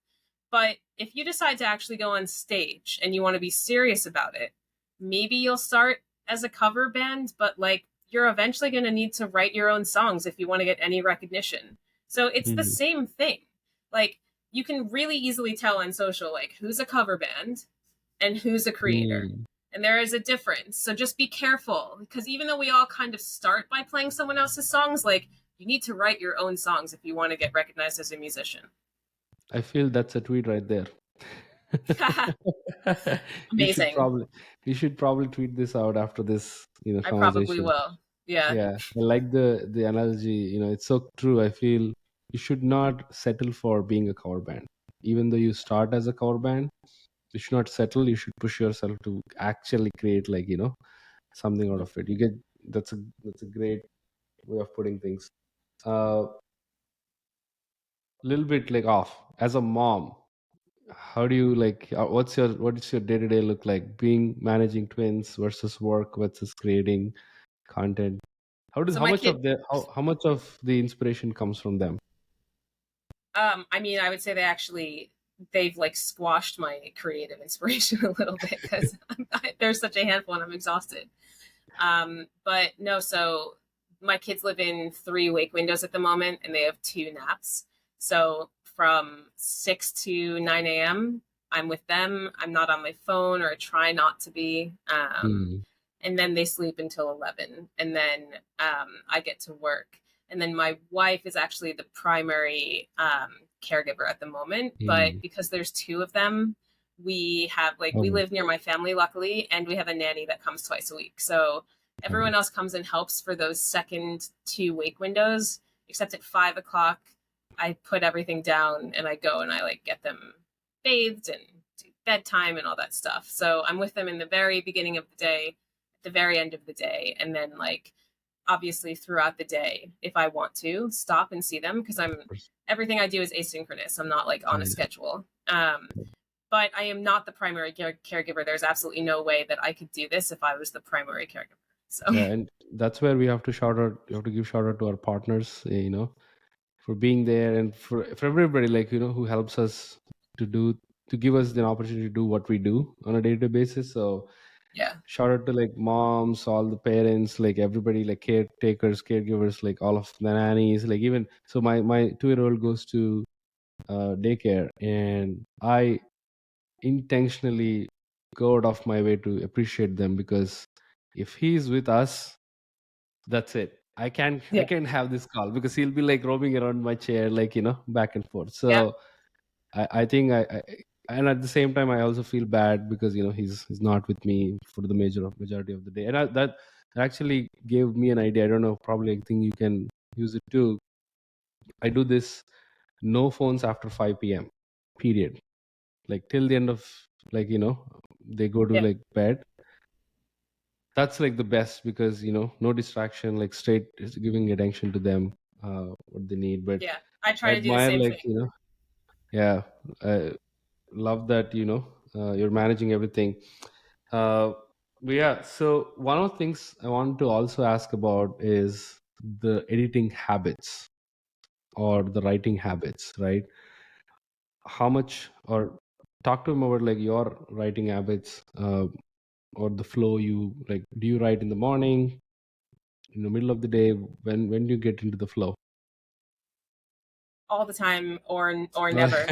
But if you decide to actually go on stage and you want to be serious about it, maybe you'll start as a cover band, but like you're eventually going to need to write your own songs if you want to get any recognition. So it's the Hmm. same thing. Like you can really easily tell on social like who's a cover band and who's a creator. Hmm. And there is a difference. So just be careful because even though we all kind of start by playing someone else's songs, like you need to write your own songs if you want to get recognized as a musician. I feel that's a tweet right there. you should Amazing. probably you should probably tweet this out after this, I probably conversation. will. Yeah. Yeah, I like the analogy. It's so true. I feel you should not settle for being a cover band, even though you start as a cover band. You should not settle. You should push yourself to actually create, like, something out of it. You get that's a great way of putting things. Little bit like off as a mom. How do you like? What is your day to day look like? Being managing twins versus work versus creating content. So How my much kid of the how much of the inspiration comes from them? I mean, I would say they've like squashed my creative inspiration a little bit because there's such a handful and I'm exhausted. But no, so my kids live in 3 wake windows at the moment and they have 2 naps. So from 6 to 9 a.m., I'm with them. I'm not on my phone or I try not to be. Hmm. And then they sleep until 11. And then I get to work. And then my wife is actually the primary caregiver at the moment. But Hmm. because there's 2 of them, we Um, live near my family, luckily, and we have a nanny that comes twice a week. So um, everyone else comes and helps for those second 2 wake windows, except at 5 o'clock, I put everything down and I go and I like get them bathed and do bedtime and all that stuff. So I'm with them in the very beginning of the day, at the very end of the day, and then like obviously throughout the day if I want to stop and see them because I'm everything I do is asynchronous. I'm not like on a yeah. schedule. But I am not the primary caregiver. There's absolutely no way that I could do this if I was the primary caregiver. So Yeah, and that's where we have to shout out. You have to give shout out to our partners, for being there, and for everybody, like, who helps us to do to give us the opportunity to do what we do on a day-to-day basis. So yeah, shout out to like moms, all the parents, like everybody, like caretakers, caregivers, like all of the nannies, like even so my 2-year-old goes to daycare, and I intentionally go out of my way to appreciate them, because if he's with us, that's it. I yeah, can't have this call because he'll be like roaming around my chair, like, back and forth. yeah, So I think and at the same time I also feel bad because he's not with me for the majority of the day, and that actually gave me an idea. I don't know, probably I think you can use it too. I do this: no phones after 5 p.m. period, like till the end of, like, they go to yeah, like bed. That's like the best, because no distraction, like straight is giving attention to them, what they need. But yeah. I I try to do the admire, same like, thing. yeah, I love that, you're managing everything. uh but yeah, so one of the things I want to also ask about is the editing habits or the writing habits, right? How much, or talk to him about like your writing habits, or the flow. You like, do you write in the morning, in the middle of the day? When do you get into the flow? All the time or never.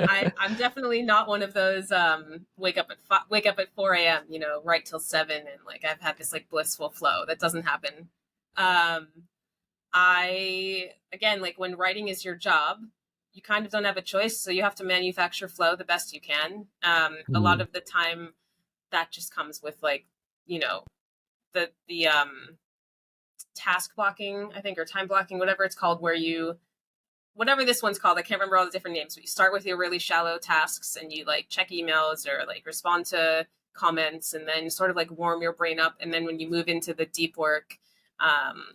I'm definitely not one of those wake up at 4 a.m. Right till 7 and like I've had this like blissful flow. That doesn't happen. Um, I again like when writing is your job, you kind of don't have a choice, so you have to manufacture flow the best you can. A lot Mm, of the time, that just comes with like you know the task blocking, I think, or time blocking, whatever it's called, where you whatever this one's called, I can't remember all the different names, but you start with your really shallow tasks and you like check emails or like respond to comments and then sort of like warm your brain up. And then when you move into the deep work,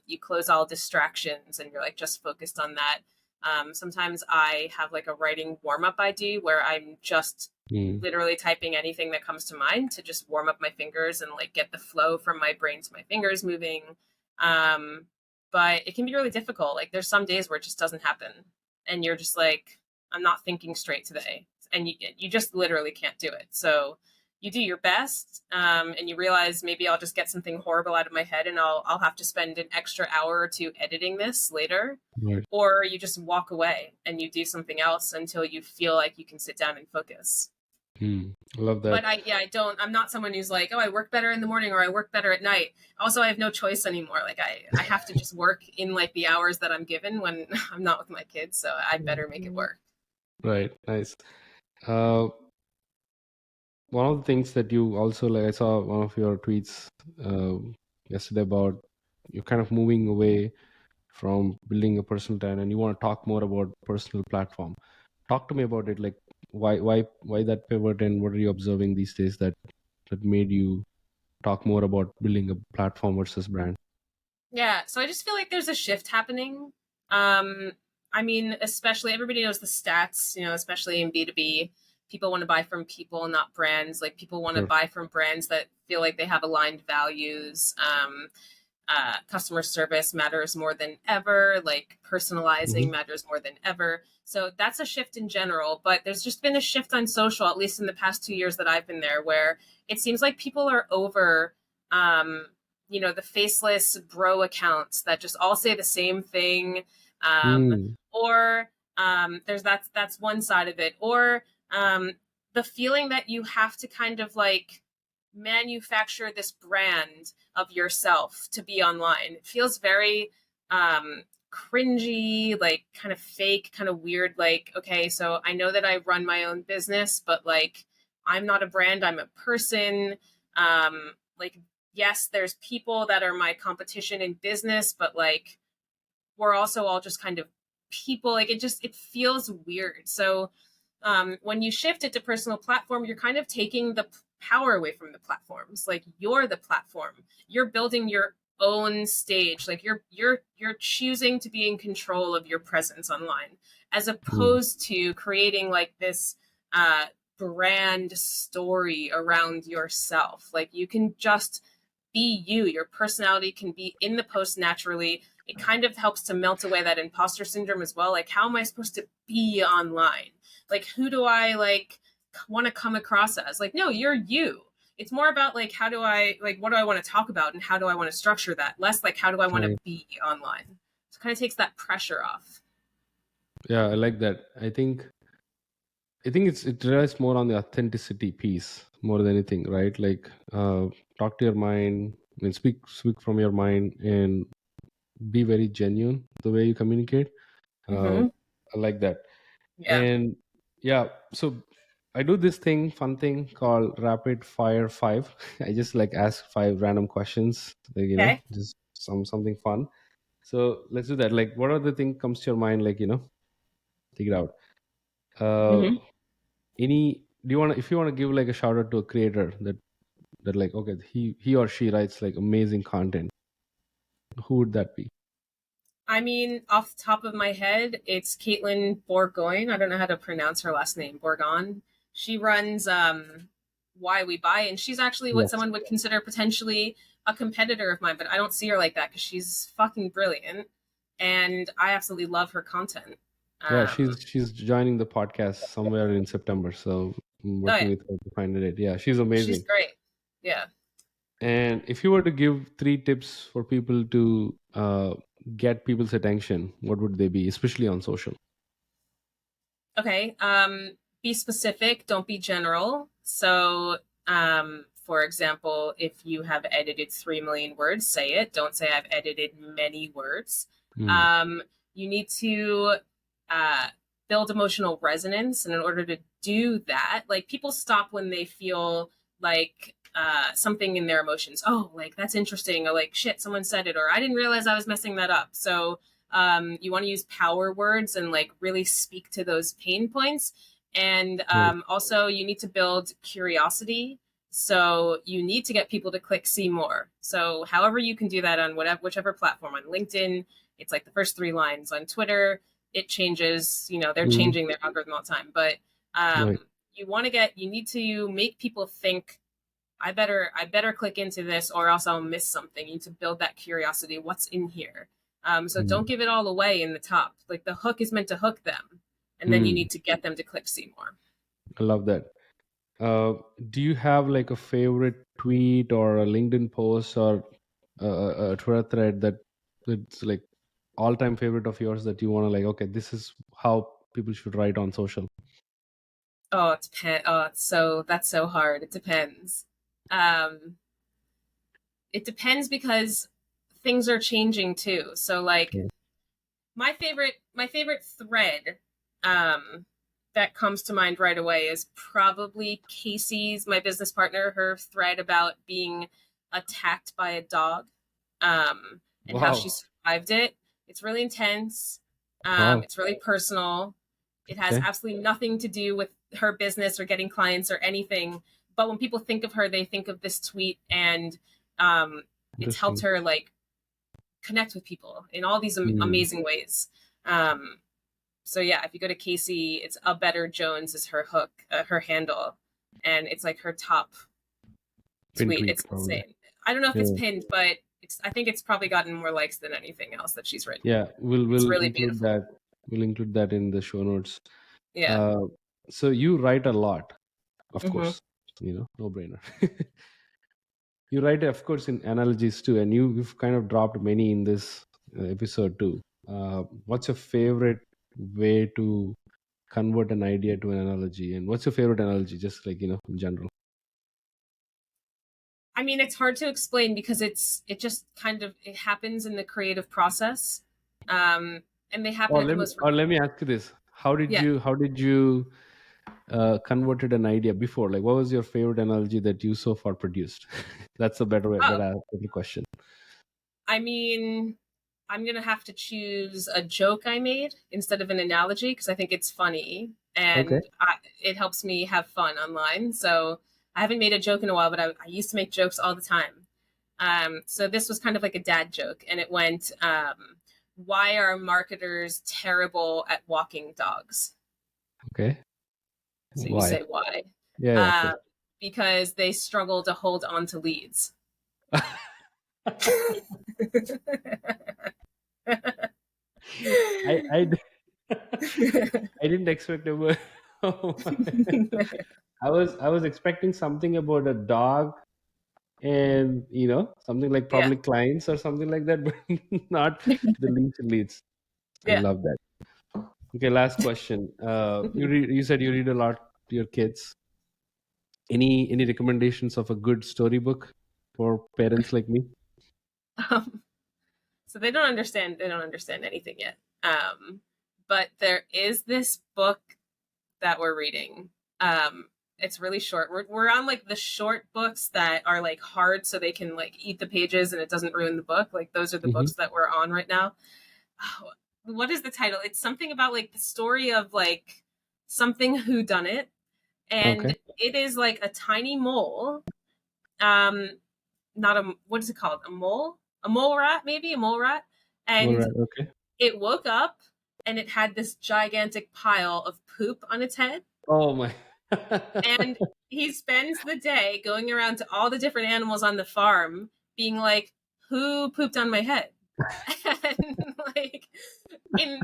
you close all distractions and you're like just focused on that. Sometimes I have like a writing warm up I do where I'm just literally typing anything that comes to mind to just warm up my fingers and like get the flow from my brain to my fingers moving. Um, but it can be really difficult. Like there's some days where it just doesn't happen, and you're just like, I'm not thinking straight today, and you just literally can't do it. So you do your best, and you realize maybe I'll just get something horrible out of my head, and I'll have to spend an extra hour or two editing this later, Right. or you just walk away and you do something else until you feel like you can sit down and focus. I love that. But I'm not someone who's like, oh, I work better in the morning or I work better at night. Also, I have no choice anymore. Like I have to just work in like the hours that I'm given when I'm not with my kids. So I better make it work. Right. Nice. One of the things that you also, like, I saw one of your tweets yesterday about you're kind of moving away from building a personal brand and you want to talk more about personal platform. Talk to me about it. Like why that pivot, and what are you observing these days that made you talk more about building a platform versus brand? Yeah. So I just feel like there's a shift happening. I mean, especially everybody knows the stats, especially in B2B. People want to buy from people, not brands. Like people want to Sure. buy from brands that feel like they have aligned values. Customer service matters more than ever. Like personalizing matters more than ever. So that's a shift in general. But there's just been a shift on social, at least in the past 2 years that I've been there, where it seems like people are over, the faceless bro accounts that just all say the same thing. Or that's one side of it. Or the feeling that you have to kind of like manufacture this brand of yourself to be online. It feels very cringy, like kind of fake, kind of weird. Like, okay, so I know that I run my own business, but like I'm not a brand, I'm a person. Like, yes, there's people that are my competition in business, but like we're also all just kind of people. Like it feels weird. So when you shift it to personal platform, you're kind of taking the power away from the platforms. Like you're the platform. You're building your own stage. Like you're choosing to be in control of your presence online, as opposed to creating like this brand story around yourself. Like you can just be you. Your personality can be in the post naturally. It kind of helps to melt away that imposter syndrome as well. Like, how am I supposed to be online? Like, who do I like want to come across as? Like, no, you're you. It's more about like, what do I want to talk about and how do I want to structure that? Less like, how do I want to be online? So it kind of takes that pressure off. Yeah, I like that. I think it relies more on the authenticity piece more than anything, right? Like talk to your mind, I mean, speak from your mind and be very genuine the way you communicate. I like that. Yeah. And yeah, so I do this fun thing called rapid fire 5. I just like ask 5 random questions, like, Okay. just something fun. So let's do that. Like, what other thing comes to your mind? Like, take it out. Do you want to, if you want to give like a shout out to a creator that like, okay, he or she writes like amazing content, who would that be? I mean, off the top of my head, it's Caitlin Bourgoin. I don't know how to pronounce her last name. Bourgoin. She runs Why We Buy, and she's actually what Yes. someone would consider potentially a competitor of mine, but I don't see her like that because she's fucking brilliant, and I absolutely love her content. Yeah, she's joining the podcast somewhere in September, so I'm working with her to find it. Yeah, she's amazing. She's great. Yeah. And if you were to give 3 tips for people to get people's attention, what would they be, especially on social? Okay. Be specific. Don't be general. So, for example, if you have edited 3 million words, say it. Don't say I've edited many words. You need to build emotional resonance. And in order to do that, like people stop when they feel like something in their emotions. Oh, like that's interesting. Or like, shit, someone said it. Or I didn't realize I was messing that up. So you want to use power words and like really speak to those pain points. And also you need to build curiosity. So you need to get people to click see more. So however you can do that on whichever platform. On LinkedIn, it's like the first 3 lines. On Twitter, it changes, they're changing their algorithm all the time. But you need to make people think, I better click into this or else I'll miss something. You need to build that curiosity. What's in here? So don't give it all away in the top. Like the hook is meant to hook them, and then you Hmm. need to get them to click see more. I love that. Do you have like a favorite tweet or a LinkedIn post or a Twitter thread that's like all-time favorite of yours that you want to like, okay, this is how people should write on social? Oh, it depends. Oh, that's so hard. It depends. Um, it depends because things are changing too. So like Okay. my favorite thread that comes to mind right away is probably Casey's, my business partner, her thread about being attacked by a dog, and how she Wow. survived it. It's really intense. Wow. It's really personal. It has Okay. absolutely nothing to do with her business or getting clients or anything. But when people think of her, they think of this tweet, and it's helped Interesting. her like connect with people in all these Hmm. amazing ways. Um, so yeah, if you go to Casey, it's A Better Jones is her hook, her handle, and it's like her top Pin tweet. tweet It's probably. insane. I don't know if it's Yeah. pinned, but I think it's probably gotten more likes than anything else that she's written. Yeah. We'll It's we'll really include beautiful. that. We'll include that in the show notes. Yeah. Uh, so you write a lot, of Hmm. course. No brainer. You write, of course, in analogies too, and you've kind of dropped many in this episode too. What's your favorite way to convert an idea to an analogy, and what's your favorite analogy, just like in general? I mean, it's hard to explain because it just kind of it happens in the creative process, and they happen Or at the most. let me ask you this: Yeah. how did you converted an idea before? Like, what was your favorite analogy that you so far produced? That's a Oh, better question. I mean, I'm gonna have to choose a joke I made instead of an analogy because I think it's funny Okay. and it helps me have fun online. So I haven't made a joke in a while, but I used to make jokes all the time. So this was kind of like a dad joke, and it went, "Why are marketers terrible at walking dogs?" Okay. So you say Why? why? Yeah, yeah, of Uh, course. because they struggle to hold on to leads. I I didn't expect a word. Oh my. I was expecting something about a dog and something like Yeah. public clients or something like that, but not the leads. I Yeah. love that. Okay, last question. You said you read a lot to your kids. Any recommendations of a good storybook for parents like me? Um, so they don't understand anything yet. But there is this book that we're reading. It's really short. We're on like the short books that are like hard so they can like eat the pages and it doesn't ruin the book. Like those are the Hmm. books that we're on right now. Oh, what is the title? It's something about like the story of like something who done it, Okay. and it is like a tiny mole. Um, not a what is it called? A mole rat, maybe a mole rat, All and right. Okay. it woke up and it had this gigantic pile of poop on its head, Oh my. and he spends the day going around to all the different animals on the farm, being like, "Who pooped on my head?" And like in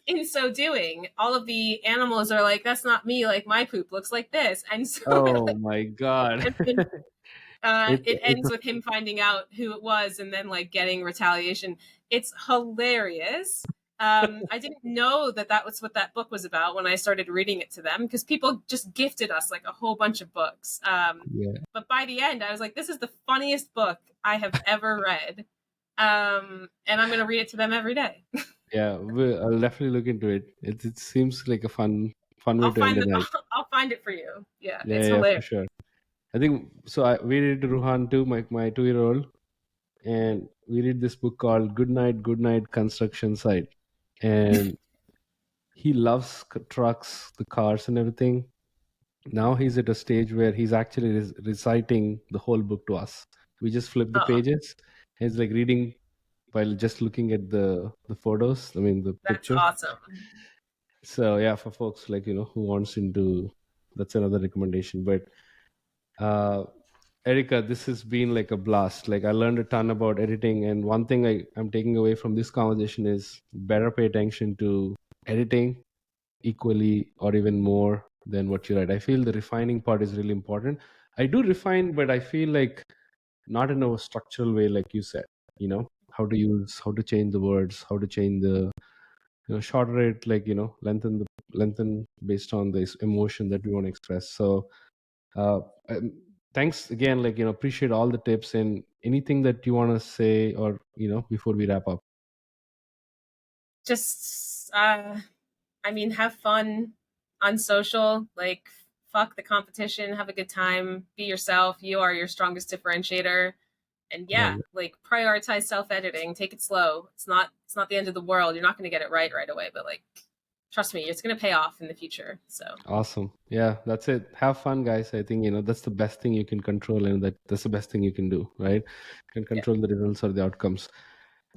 in so doing, all of the animals are like, "That's not me. Like my poop looks like this," and so Oh my God. and then it It's ends with him finding out who it was and then like getting retaliation. It's hilarious. I didn't know that that was what that book was about when I started reading it to them because people just gifted us like a whole bunch of books. yeah. But by the end, I was like, this is the funniest book I have ever read. And I'm going to read it to them every day. Yeah, I'll definitely look into it. It seems like a fun way I'll to end find the the night. I'll find it for you. Yeah, Yeah, it's yeah, for hilarious. sure. I think so. We read Ruhan too, my 2-year-old, and we read this book called Good Night Construction Site, and he loves trucks, the cars, and everything. Now he's at a stage where he's actually reciting the whole book to us. We just flip the Oh, pages. He's like reading while just looking at the photos. I mean the that's pictures. awesome. So yeah, for folks like who wants into That's another recommendation. But uh, Erica, this has been like a blast. Like I learned a ton about editing, and one thing I'm taking away from this conversation is better pay attention to editing equally or even more than what you write. I feel the refining part is really important. I do refine, but I feel like not in a structural way, like you said. You know, how to change the words, how to change the shorter it, like lengthen based on this emotion that we want to express. So uh, um, thanks again. Like appreciate all the tips and anything that you want to say, or before we wrap up. Just I mean, have fun on social. Like, fuck the competition. Have a good time. Be yourself. You are your strongest differentiator. And Love yeah, it. like prioritize self editing. Take it slow. It's not the end of the world. You're not going to get it right away, but like trust me, it's going to pay off in the future. So Awesome. Yeah, that's it. Have fun, guys. I think that's the best thing you can control, and that's the best thing you can do, right? You can yeah. control the results or the outcomes.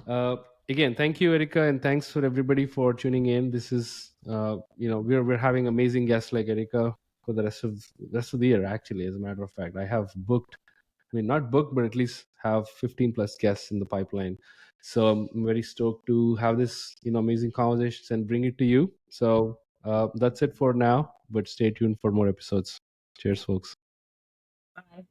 uh, Again, thank you, Erica, and thanks for everybody for tuning in. This is we're having amazing guests like Erica for the rest of the year. Actually, as a matter of fact, I have booked, I mean, not booked, but at least have 15 plus guests in the pipeline. So I'm very stoked to have this amazing conversations and bring it to you. So that's it for now, but stay tuned for more episodes. Cheers, folks. Bye.